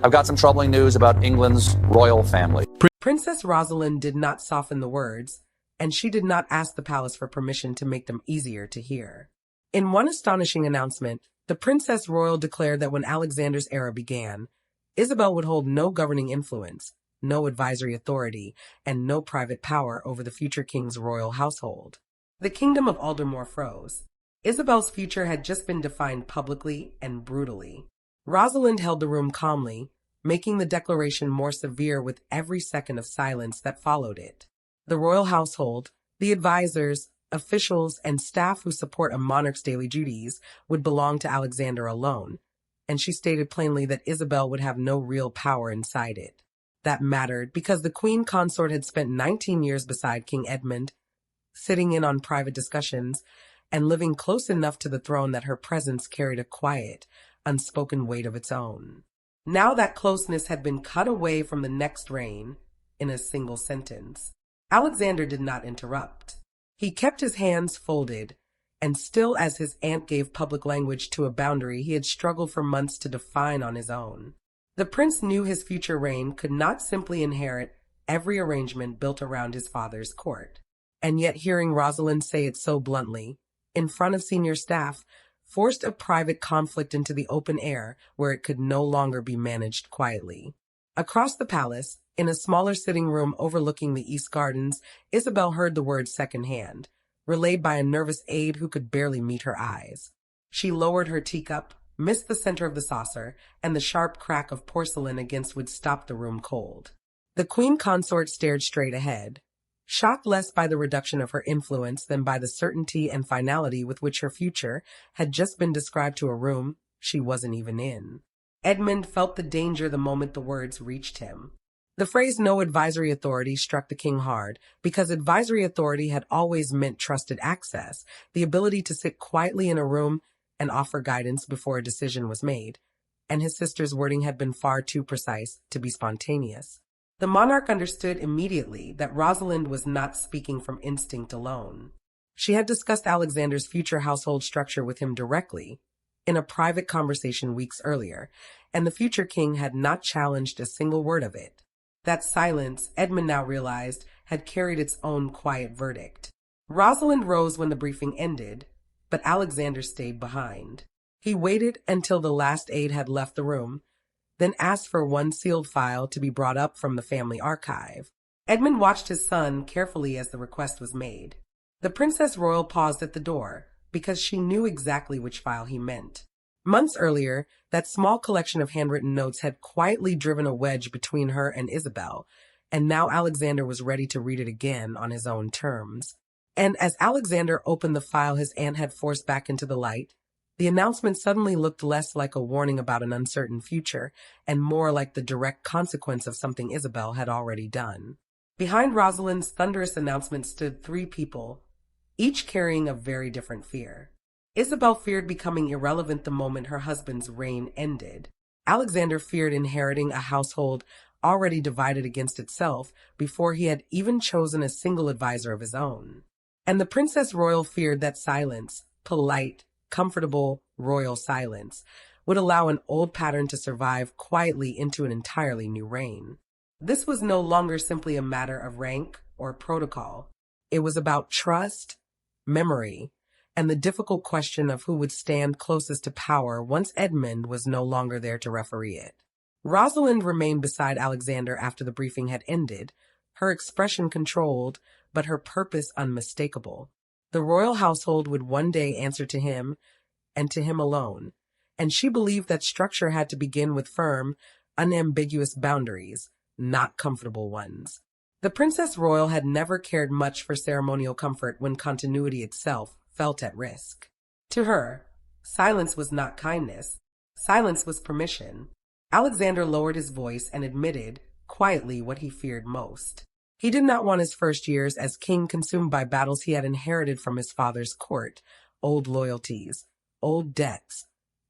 I've got some troubling news about England's royal family. Princess Rosalind did not soften the words, and she did not ask the palace for permission to make them easier to hear. In one astonishing announcement, the Princess Royal declared that when Alexander's era began, Isabel would hold no governing influence, no advisory authority, and no private power over the future king's royal household. The kingdom of Aldermore froze. Isabel's future had just been defined publicly and brutally. Rosalind held the room calmly, making the declaration more severe with every second of silence that followed it. The royal household, the advisors, officials, and staff who support a monarch's daily duties would belong to Alexander alone, and she stated plainly that Isabel would have no real power inside it. That mattered because the queen consort had spent 19 years beside King Edmund, sitting in on private discussions, and living close enough to the throne that her presence carried a quiet, unspoken weight of its own. Now that closeness had been cut away from the next reign in a single sentence. Alexander did not interrupt. He kept his hands folded, and still as his aunt gave public language to a boundary he had struggled for months to define on his own. The prince knew his future reign could not simply inherit every arrangement built around his father's court. And yet hearing Rosalind say it so bluntly, in front of senior staff, forced a private conflict into the open air where it could no longer be managed quietly. Across the palace, in a smaller sitting room overlooking the East Gardens, Isabel heard the words secondhand, relayed by a nervous aide who could barely meet her eyes. She lowered her teacup, missed the center of the saucer, and the sharp crack of porcelain against would stop the room cold. The queen consort stared straight ahead, shocked less by the reduction of her influence than by the certainty and finality with which her future had just been described to a room she wasn't even in. Edmund felt the danger the moment the words reached him. The phrase "no advisory authority" struck the king hard, because advisory authority had always meant trusted access, the ability to sit quietly in a room and offer guidance before a decision was made, and his sister's wording had been far too precise to be spontaneous. The monarch understood immediately that Rosalind was not speaking from instinct alone. She had discussed Alexander's future household structure with him directly, in a private conversation weeks earlier, and the future king had not challenged a single word of it. That silence, Edmund now realized, had carried its own quiet verdict. Rosalind rose when the briefing ended, but Alexander stayed behind. He waited until the last aide had left the room, then asked for one sealed file to be brought up from the family archive. Edmund watched his son carefully as the request was made. The Princess Royal paused at the door, because she knew exactly which file he meant. Months earlier, that small collection of handwritten notes had quietly driven a wedge between her and Isabel, and now Alexander was ready to read it again on his own terms. And as Alexander opened the file his aunt had forced back into the light, the announcement suddenly looked less like a warning about an uncertain future and more like the direct consequence of something Isabel had already done. Behind Rosalind's thunderous announcement stood 3 people, each carrying a very different fear. Isabel feared becoming irrelevant the moment her husband's reign ended. Alexander feared inheriting a household already divided against itself before he had even chosen a single advisor of his own. And the Princess Royal feared that silence, polite, comfortable, royal silence, would allow an old pattern to survive quietly into an entirely new reign. This was no longer simply a matter of rank or protocol. It was about trust, memory, and the difficult question of who would stand closest to power once Edmund was no longer there to referee it. Rosalind remained beside Alexander after the briefing had ended, her expression controlled, but her purpose unmistakable. The royal household would one day answer to him, and to him alone, and she believed that structure had to begin with firm, unambiguous boundaries, not comfortable ones. The Princess Royal had never cared much for ceremonial comfort when continuity itself felt at risk. To her, silence was not kindness. Silence was permission. Alexander lowered his voice and admitted, quietly, what he feared most. He did not want his first years as king consumed by battles he had inherited from his father's court, old loyalties, old debts,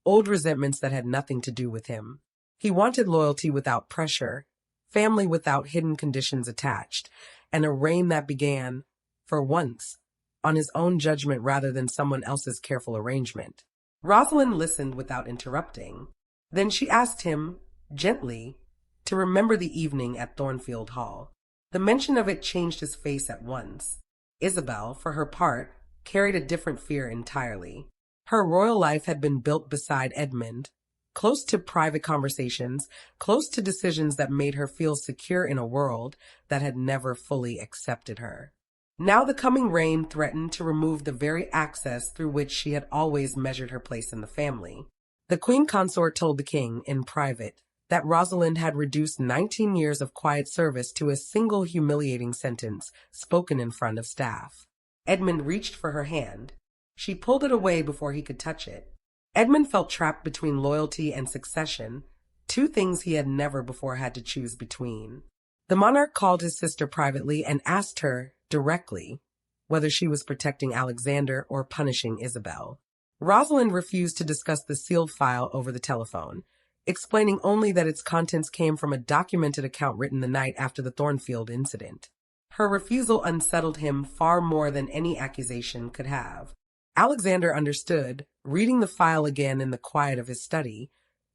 old resentments that had nothing to do with him. He wanted loyalty without pressure, family without hidden conditions attached, and a reign that began, for once, on his own judgment rather than someone else's careful arrangement. Rosalind listened without interrupting. Then she asked him, gently, to remember the evening at Thornfield Hall. The mention of it changed his face at once. Isabel, for her part, carried a different fear entirely. Her royal life had been built beside Edmund, close to private conversations, close to decisions that made her feel secure in a world that had never fully accepted her. Now the coming reign threatened to remove the very access through which she had always measured her place in the family. The queen consort told the king, in private, that Rosalind had reduced 19 years of quiet service to a single humiliating sentence spoken in front of staff. Edmund reached for her hand. She pulled it away before he could touch it. Edmund felt trapped between loyalty and succession, two things he had never before had to choose between. The monarch called his sister privately and asked her, directly, whether she was protecting Alexander or punishing Isabel. Rosalind refused to discuss the sealed file over the telephone, explaining only that its contents came from a documented account written the night after the Thornfield incident. Her refusal unsettled him far more than any accusation could have. Alexander understood, reading the file again in the quiet of his study,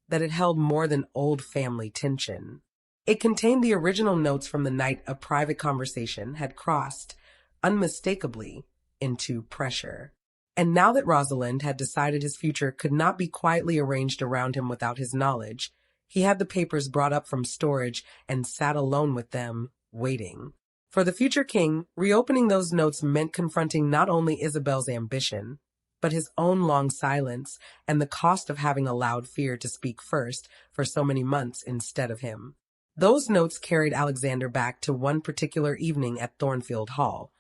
that it held more than old family tension. It contained the original notes from the night a private conversation had crossed, unmistakably, into pressure. And now that Rosalind had decided his future could not be quietly arranged around him without his knowledge, he had the papers brought up from storage and sat alone with them, waiting. For the future king, reopening those notes meant confronting not only Isabel's ambition, but his own long silence and the cost of having allowed fear to speak first for so many months instead of him. Those notes carried Alexander back to one particular evening at Thornfield Hall,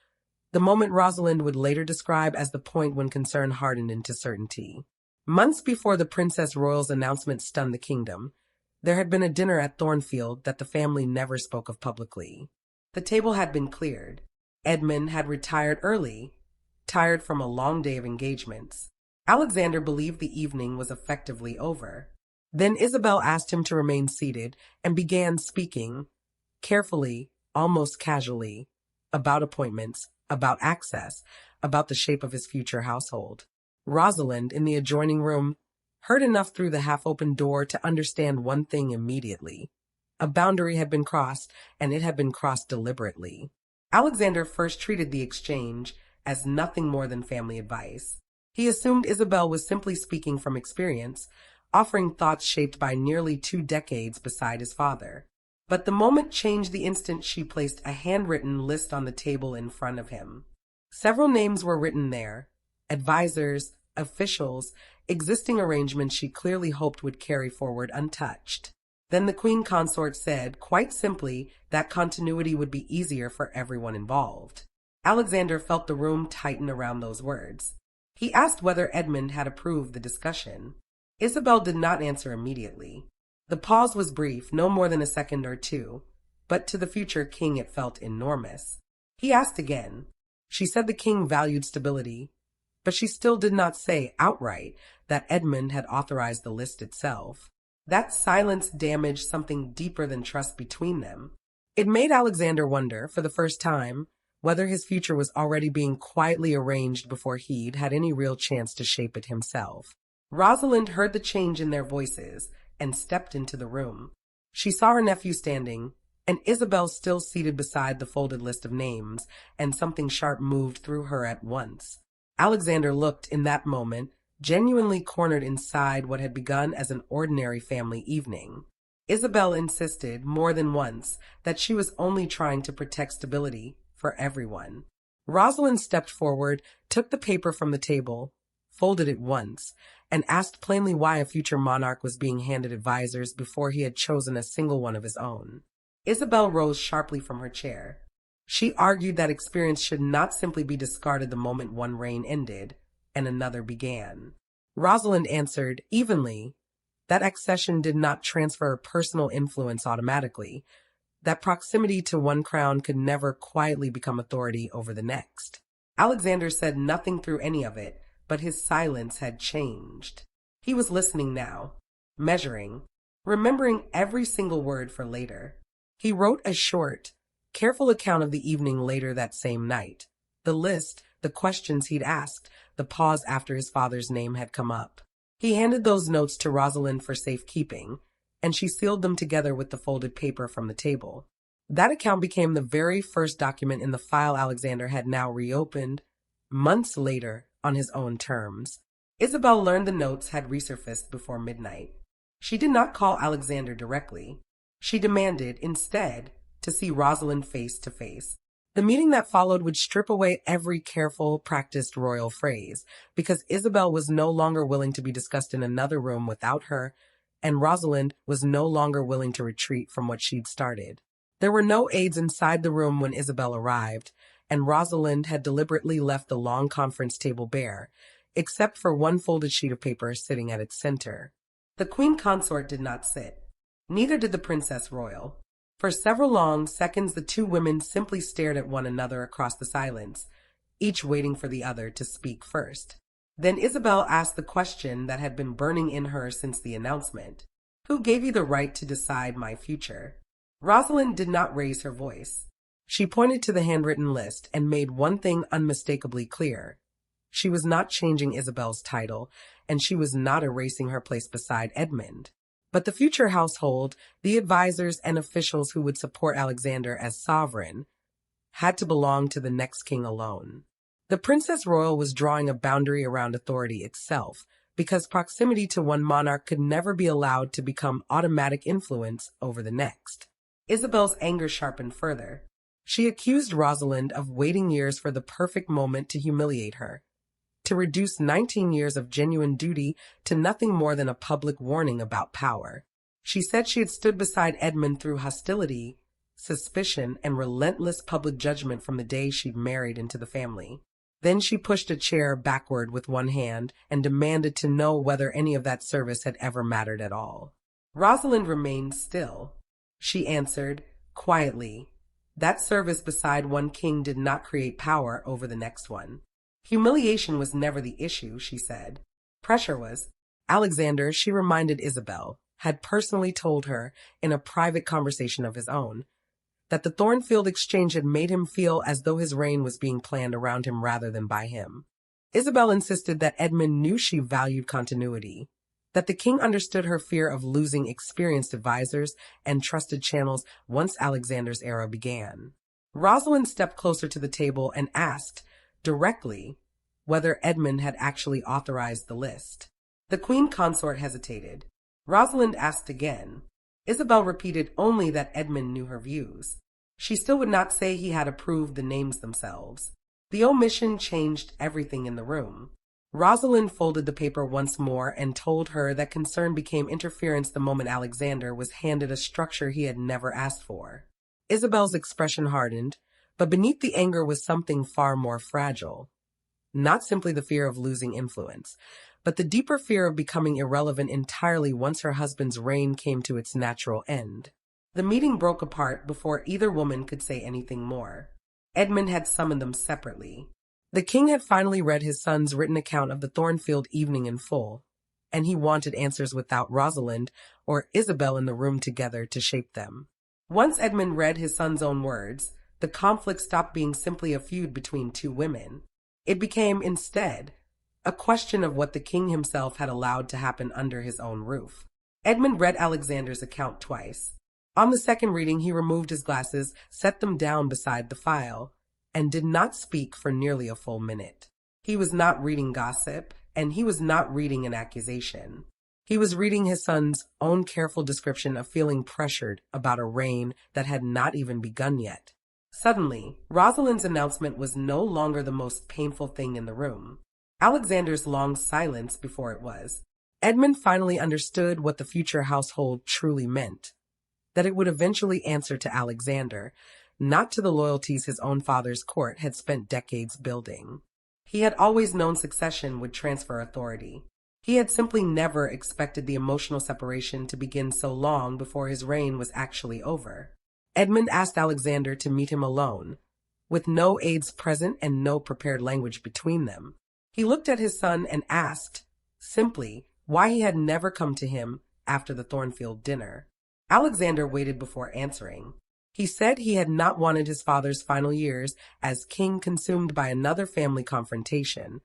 the moment Rosalind would later describe as the point when concern hardened into certainty. Months before the Princess Royal's announcement stunned the kingdom, there had been a dinner at Thornfield that the family never spoke of publicly. The table had been cleared. Edmund had retired early, tired from a long day of engagements. Alexander believed the evening was effectively over. Then Isabel asked him to remain seated and began speaking, carefully, almost casually, about appointments, about access, about the shape of his future household. Rosalind, in the adjoining room, heard enough through the half-open door to understand one thing immediately. A boundary had been crossed, and it had been crossed deliberately. Alexander first treated the exchange as nothing more than family advice. He assumed Isabel was simply speaking from experience, offering thoughts shaped by nearly 2 decades beside his father. But the moment changed the instant she placed a handwritten list on the table in front of him. Several names were written there, advisors, officials, existing arrangements she clearly hoped would carry forward untouched. Then the queen consort said, quite simply, that continuity would be easier for everyone involved. Alexander felt the room tighten around those words. He asked whether Edmund had approved the discussion. Isabel did not answer immediately. The pause was brief, no more than a second or two, but to the future king it felt enormous. He asked again. She said the king valued stability, but she still did not say outright that Edmund had authorized the list itself. That silence damaged something deeper than trust between them. It made Alexander wonder, for the first time, whether his future was already being quietly arranged before he'd had any real chance to shape it himself. Rosalind heard the change in their voices and stepped into the room. She saw her nephew standing, and Isabel still seated beside the folded list of names, and something sharp moved through her at once. Alexander looked, in that moment, genuinely cornered inside what had begun as an ordinary family evening. Isabel insisted, more than once, that she was only trying to protect stability for everyone. Rosalind stepped forward, took the paper from the table, folded it once, and asked plainly why a future monarch was being handed advisors before he had chosen a single one of his own. Isabel rose sharply from her chair. She argued that experience should not simply be discarded the moment one reign ended and another began. Rosalind answered, evenly, that accession did not transfer personal influence automatically, that proximity to one crown could never quietly become authority over the next. Alexander said nothing through any of it, but his silence had changed. He was listening now, measuring, remembering every single word for later. He wrote a short, careful account of the evening later that same night. The list, the questions he'd asked, the pause after his father's name had come up. He handed those notes to Rosalind for safekeeping, and she sealed them together with the folded paper from the table. That account became the very first document in the file Alexander had now reopened, months later, on his own terms. Isabel learned the notes had resurfaced before midnight. She did not call Alexander directly. She demanded, instead, to see Rosalind face to face. The meeting that followed would strip away every careful, practiced royal phrase, because Isabel was no longer willing to be discussed in another room without her, and Rosalind was no longer willing to retreat from what she'd started. There were no aides inside the room when Isabel arrived, and Rosalind had deliberately left the long conference table bare, except for one folded sheet of paper sitting at its center. The queen consort did not sit. Neither did the princess royal. For several long seconds, the two women simply stared at one another across the silence, each waiting for the other to speak first. Then Isabel asked the question that had been burning in her since the announcement. Who gave you the right to decide my future? Rosalind did not raise her voice. She pointed to the handwritten list and made one thing unmistakably clear. She was not changing Isabel's title, and she was not erasing her place beside Edmund. But the future household, the advisors and officials who would support Alexander as sovereign, had to belong to the next king alone. The Princess Royal was drawing a boundary around authority itself, because proximity to one monarch could never be allowed to become automatic influence over the next. Isabel's anger sharpened further. She accused Rosalind of waiting years for the perfect moment to humiliate her, to reduce 19 years of genuine duty to nothing more than a public warning about power. She said she had stood beside Edmund through hostility, suspicion, and relentless public judgment from the day she'd married into the family. Then she pushed a chair backward with one hand and demanded to know whether any of that service had ever mattered at all. Rosalind remained still. She answered, quietly, that service beside one king did not create power over the next one. Humiliation was never the issue, she said. Pressure was. Alexander, she reminded Isabel, had personally told her, in a private conversation of his own, that the Thornfield exchange had made him feel as though his reign was being planned around him rather than by him. Isabel insisted that Edmund knew she valued continuity, that the king understood her fear of losing experienced advisors and trusted channels once Alexander's era began. Rosalind stepped closer to the table and asked, directly, whether Edmund had actually authorized the list. The queen consort hesitated. Rosalind asked again. Isabel repeated only that Edmund knew her views. She still would not say he had approved the names themselves. The omission changed everything in the room. Rosalind folded the paper once more and told her that concern became interference the moment Alexander was handed a structure he had never asked for. Isabel's expression hardened, but beneath the anger was something far more fragile. Not simply the fear of losing influence, but the deeper fear of becoming irrelevant entirely once her husband's reign came to its natural end. The meeting broke apart before either woman could say anything more. Edmund had summoned them separately. The king had finally read his son's written account of the Thornfield evening in full, and he wanted answers without Rosalind or Isabel in the room together to shape them. Once Edmund read his son's own words, the conflict stopped being simply a feud between two women. It became, instead, a question of what the king himself had allowed to happen under his own roof. Edmund read Alexander's account twice. On the second reading, he removed his glasses, set them down beside the file, and did not speak for nearly a full minute. He was not reading gossip, and he was not reading an accusation. He was reading his son's own careful description of feeling pressured about a reign that had not even begun yet. Suddenly, Rosalind's announcement was no longer the most painful thing in the room. Alexander's long silence before it was. Edmund finally understood what the future household truly meant, that it would eventually answer to Alexander, not to the loyalties his own father's court had spent decades building. He had always known succession would transfer authority. He had simply never expected the emotional separation to begin so long before his reign was actually over. Edmund asked Alexander to meet him alone, with no aides present and no prepared language between them. He looked at his son and asked, simply, why he had never come to him after the Thornfield dinner. Alexander waited before answering. He said he had not wanted his father's final years as king consumed by another family confrontation,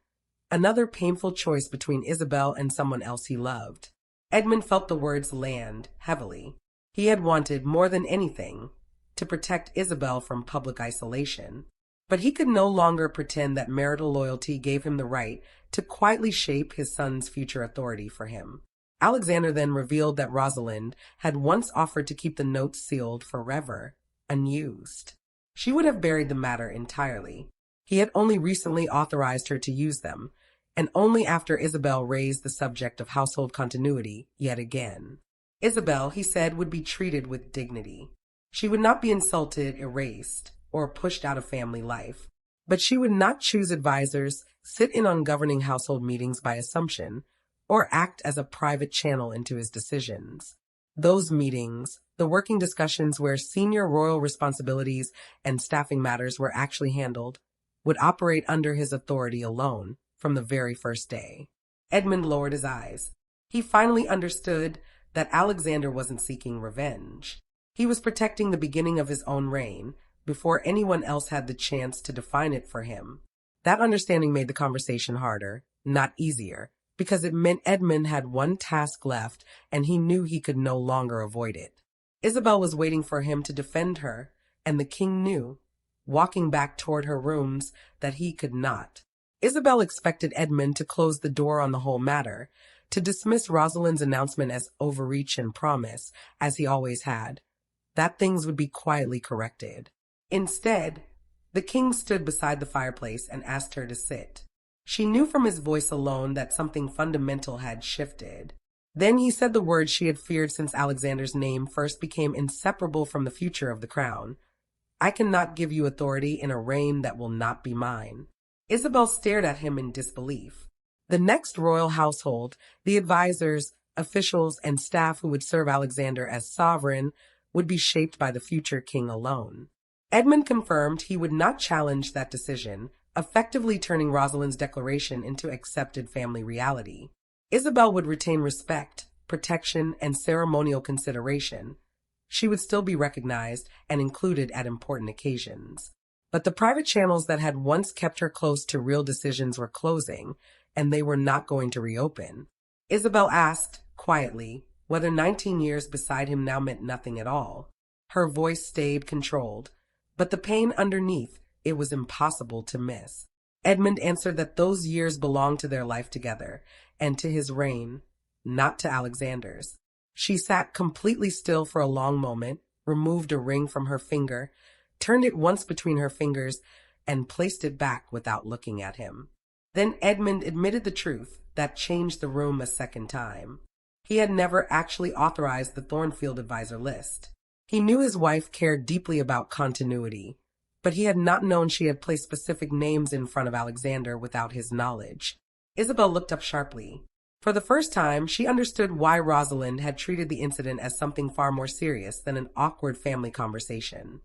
another painful choice between Isabel and someone else he loved. Edmund felt the words land heavily. He had wanted, more than anything, to protect Isabel from public isolation. But he could no longer pretend that marital loyalty gave him the right to quietly shape his son's future authority for him. Alexander then revealed that Rosalind had once offered to keep the notes sealed forever, unused. She would have buried the matter entirely. He had only recently authorized her to use them, and only after Isabel raised the subject of household continuity yet again. Isabel, he said, would be treated with dignity. She would not be insulted, erased, or pushed out of family life. But she would not choose advisors, sit in on governing household meetings by assumption, or act as a private channel into his decisions. Those meetings, the working discussions where senior royal responsibilities and staffing matters were actually handled, would operate under his authority alone from the very first day. Edmund lowered his eyes. He finally understood that Alexander wasn't seeking revenge. He was protecting the beginning of his own reign before anyone else had the chance to define it for him. That understanding made the conversation harder, not easier, because it meant Edmund had one task left and he knew he could no longer avoid it. Isabel was waiting for him to defend her, and the king knew, walking back toward her rooms, that he could not. Isabel expected Edmund to close the door on the whole matter, to dismiss Rosalind's announcement as overreach and promise, as he always had, that things would be quietly corrected. Instead, the king stood beside the fireplace and asked her to sit. She knew from his voice alone that something fundamental had shifted. Then he said the words she had feared since Alexander's name first became inseparable from the future of the crown. I cannot give you authority in a reign that will not be mine. Isabel stared at him in disbelief. The next royal household, the advisors, officials, and staff who would serve Alexander as sovereign, would be shaped by the future king alone. Edmund confirmed he would not challenge that decision, effectively turning Rosalind's declaration into accepted family reality. Isabel would retain respect, protection, and ceremonial consideration. She would still be recognized and included at important occasions. But the private channels that had once kept her close to real decisions were closing, and they were not going to reopen. Isabel asked, quietly, whether 19 years beside him now meant nothing at all. Her voice stayed controlled, but the pain underneath, it was impossible to miss. Edmund answered that those years belonged to their life together, and to his reign, not to Alexander's. She sat completely still for a long moment, removed a ring from her finger, turned it once between her fingers, and placed it back without looking at him. Then Edmund admitted the truth that changed the room a second time. He had never actually authorized the Thornfield advisor list. He knew his wife cared deeply about continuity, but he had not known she had placed specific names in front of Alexander without his knowledge. Isabel looked up sharply. For the first time, she understood why Rosalind had treated the incident as something far more serious than an awkward family conversation.